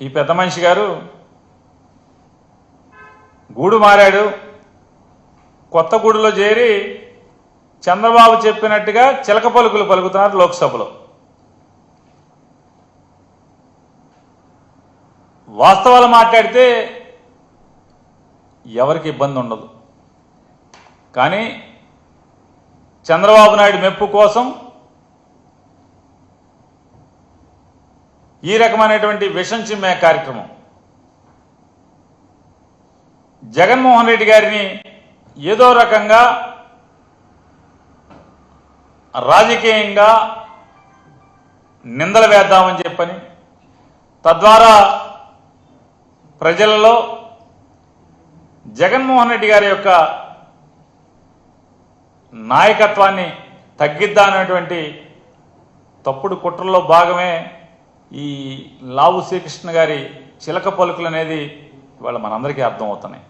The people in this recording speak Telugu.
ఈ పెద్ద మనిషి గారు గూడు మారాడు, కొత్త గూడులో చేరి చంద్రబాబు చెప్పినట్టుగా చిలక పలుకులు పలుకుతున్నారు లోక్సభలో. వాస్తవాలు మాట్లాడితే ఎవరికి ఇబ్బంది ఉండదు, కానీ చంద్రబాబు నాయుడు మెప్పు కోసం ఈ రకమైనటువంటి విషం చిమ్మే కార్యక్రమం జగన్మోహన్ రెడ్డి గారిని ఏదో రకంగా రాజకీయంగా నిందలు వేద్దామని చెప్పని, తద్వారా ప్రజలలో జగన్మోహన్ రెడ్డి గారి యొక్క నాయకత్వాన్ని తగ్గిద్దామనేటువంటి తప్పుడు కుట్రల్లో భాగమే ఈ లావు శ్రీకృష్ణ గారి చిలక పలుకులు అనేది ఇవాళ మనందరికీ అర్థమవుతున్నాయి.